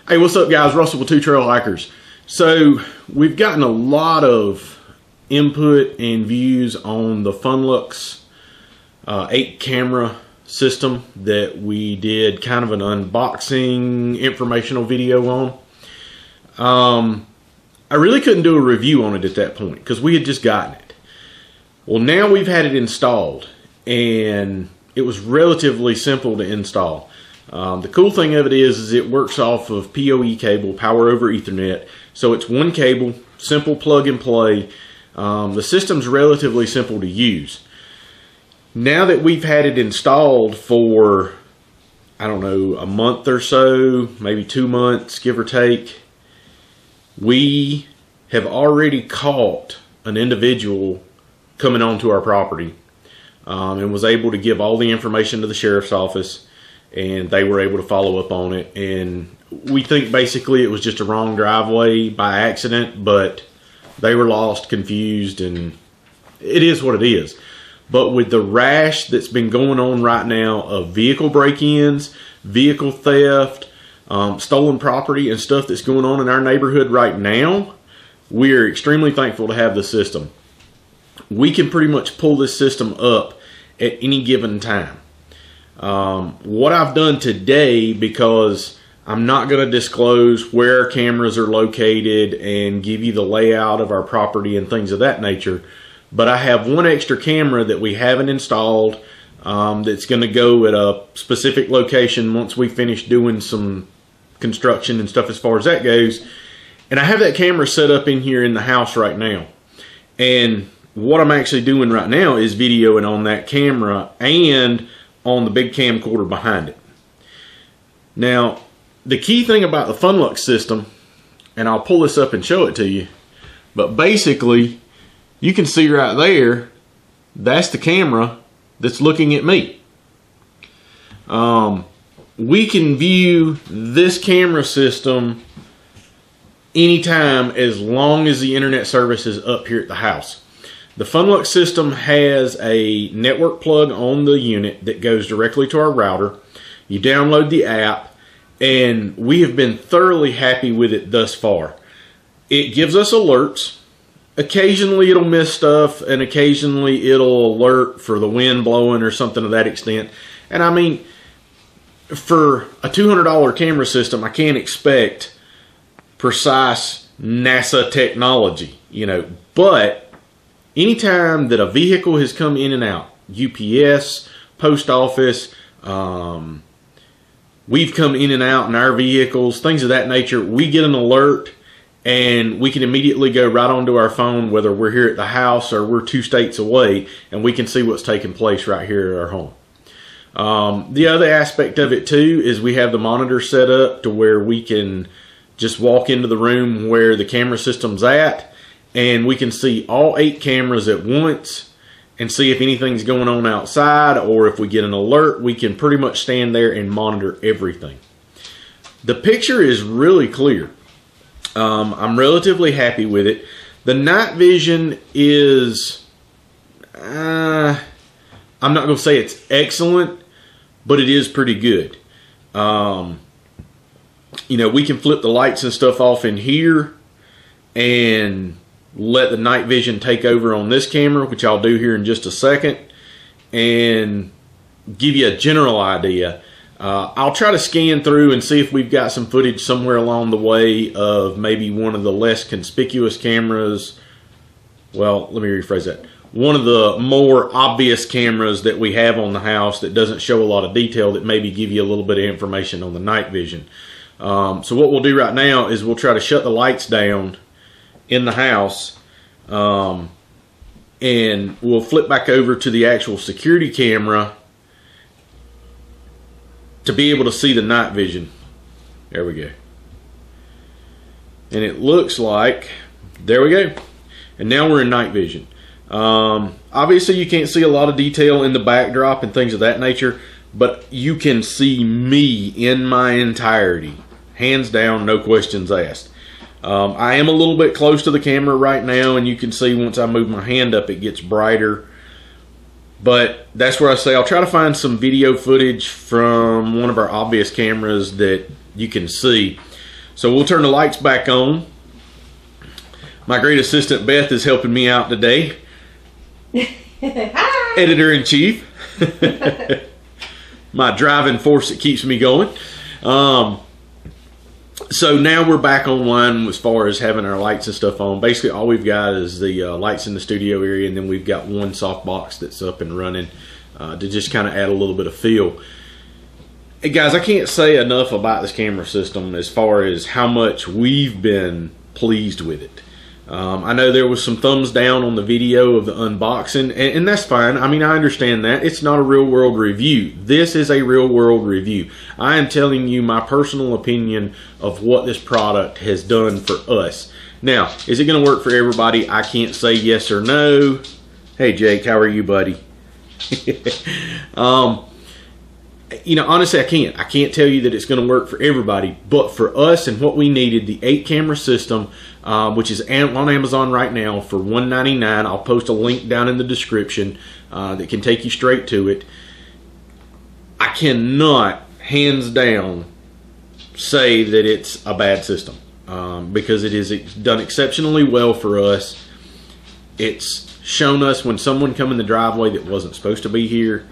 Hey, what's up, guys? Russell with Two Trail Hikers. So we've gotten a lot of input and views on the Funlux 8-camera system that we did kind of an unboxing informational video on. I really couldn't do a review on it at that point because we had just gotten it. Well, now we've had it installed and it was relatively simple to install. The cool thing of it is it works off of PoE cable, power over Ethernet. So it's one cable, simple plug and play. The system's relatively simple to use. Now that we've had it installed for, I don't know, a month or so, maybe 2 months, give or take, we have already caught an individual coming onto our property and was able to give all the information to the sheriff's office, and they were able to follow up on it. And we think basically it was just a wrong driveway by accident, but they were lost, confused, and it is what it is. But with the rash that's been going on right now of vehicle break-ins, vehicle theft, stolen property and stuff that's going on in our neighborhood right now, we're extremely thankful to have the system. We can pretty much pull this system up at any given time. What I've done today, because I'm not going to disclose where our cameras are located and give you the layout of our property and things of that nature, but I have one extra camera that we haven't installed that's going to go at a specific location once we finish doing some construction and stuff as far as that goes. And I have that camera set up in here in the house right now. And what I'm actually doing right now is videoing on that camera and on the big camcorder behind it. Now, the key thing about the Funlux system, and I'll pull this up and show it to you, but basically, you can see right there, that's the camera that's looking at me. We can view this camera system anytime as long as the internet service is up here at the house. The Funlux system has a network plug on the unit that goes directly to our router. You download the app, and we have been thoroughly happy with it thus far. It gives us alerts. Occasionally it'll miss stuff, and occasionally it'll alert for the wind blowing or something to that extent. And I mean, for a $200 camera system, I can't expect precise NASA technology, you know, but anytime that a vehicle has come in and out, UPS, post office, we've come in and out in our vehicles, things of that nature, we get an alert and we can immediately go right onto our phone, whether we're here at the house or we're 2 states away, and we can see what's taking place right here at our home. The other aspect of it too is we have the monitor set up to where we can just walk into the room where the camera system's at, and we can see all 8 cameras at once and see if anything's going on outside, or if we get an alert, we can pretty much stand there and monitor everything. The picture is really clear. I'm relatively happy with it. The night vision is, I'm not going to say it's excellent, but it is pretty good. You know, we can flip the lights and stuff off in here and let the night vision take over on this camera, which I'll do here in just a second, and give you a general idea. I'll try to scan through and see if we've got some footage somewhere along the way of maybe one of the less conspicuous cameras. Well, let me rephrase that. One of the more obvious cameras that we have on the house that doesn't show a lot of detail, that maybe give you a little bit of information on the night vision. So what we'll do right now is we'll try to shut the lights down in the house, and we'll flip back over to the actual security camera to be able to see the night vision. There we go. And it looks like, there we go. And now we're in night vision. Obviously you can't see a lot of detail in the backdrop and things of that nature, but you can see me in my entirety. Hands down, no questions asked. I am a little bit close to the camera right now, and you can see once I move my hand up, it gets brighter. But that's where I say I'll try to find some video footage from one of our obvious cameras that you can see. So we'll turn the lights back on. My great assistant Beth is helping me out today. Hi. Editor-in-chief. My driving force that keeps me going. So now we're back online as far as having our lights and stuff on. Basically all we've got is the lights in the studio area, and then we've got one soft box that's up and running to just kind of add a little bit of feel. Hey guys, I can't say enough about this camera system as far as how much we've been pleased with it. I know there was some thumbs down on the video of the unboxing, and that's fine. I mean, I understand that. It's not a real world review. This is a real world review. I am telling you my personal opinion of what this product has done for us. Now, is it going to work for everybody? I can't say yes or no. Hey Jake, how are you, buddy? You know, honestly, I can't tell you that it's going to work for everybody, but for us and what we needed, the 8-camera system, which is on Amazon right now for $199. I'll post a link down in the description that can take you straight to it. I cannot, hands down, say that it's a bad system because it is done exceptionally well for us. It's shown us when someone come in the driveway that wasn't supposed to be here.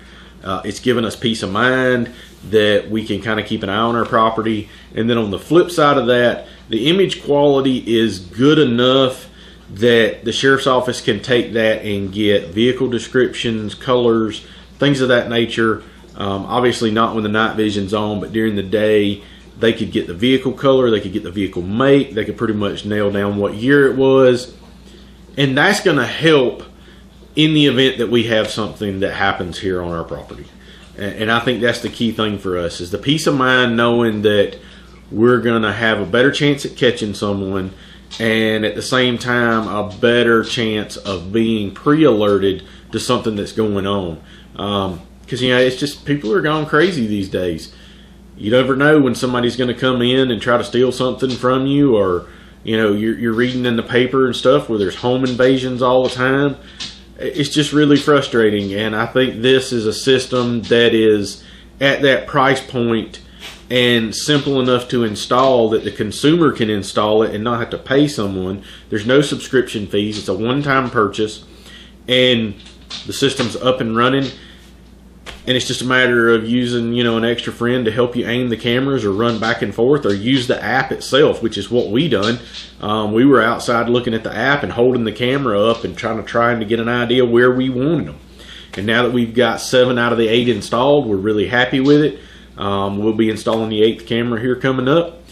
It's given us peace of mind that we can kind of keep an eye on our property. And then on the flip side of that, the image quality is good enough that the sheriff's office can take that and get vehicle descriptions, colors, things of that nature. Obviously not when the night vision's on, but during the day they could get the vehicle color, they could get the vehicle make, they could pretty much nail down what year it was. And that's going to help in the event that we have something that happens here on our property. And I think that's the key thing for us, is the peace of mind knowing that we're going to have a better chance at catching someone, and at the same time a better chance of being pre-alerted to something that's going on. Because you know, it's just, people are going crazy these days. You never know when somebody's going to come in and try to steal something from you, or you know, you're reading in the paper and stuff where there's home invasions all the time. It's just really frustrating, and I think this is a system that is at that price point and simple enough to install that the consumer can install it and not have to pay someone. There's no subscription fees. It's a one-time purchase, and the system's up and running, and it's just a matter of using, you know, an extra friend to help you aim the cameras or run back and forth, or use the app itself, which is what we done. We were outside looking at the app and holding the camera up and trying to get an idea where we wanted them. And now that we've got 7 out of the 8 installed, we're really happy with it. We'll be installing the 8th camera here coming up.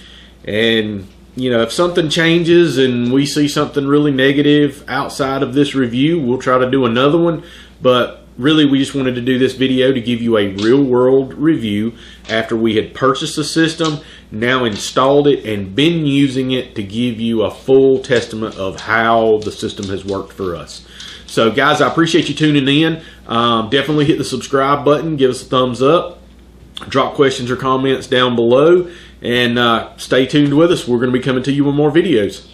And you know, if something changes and we see something really negative outside of this review, we'll try to do another one. But really, we just wanted to do this video to give you a real world review after we had purchased the system, now installed it, and been using it to give you a full testament of how the system has worked for us. So guys, I appreciate you tuning in. Definitely hit the subscribe button, give us a thumbs up, drop questions or comments down below, and stay tuned with us. We're going to be coming to you with more videos.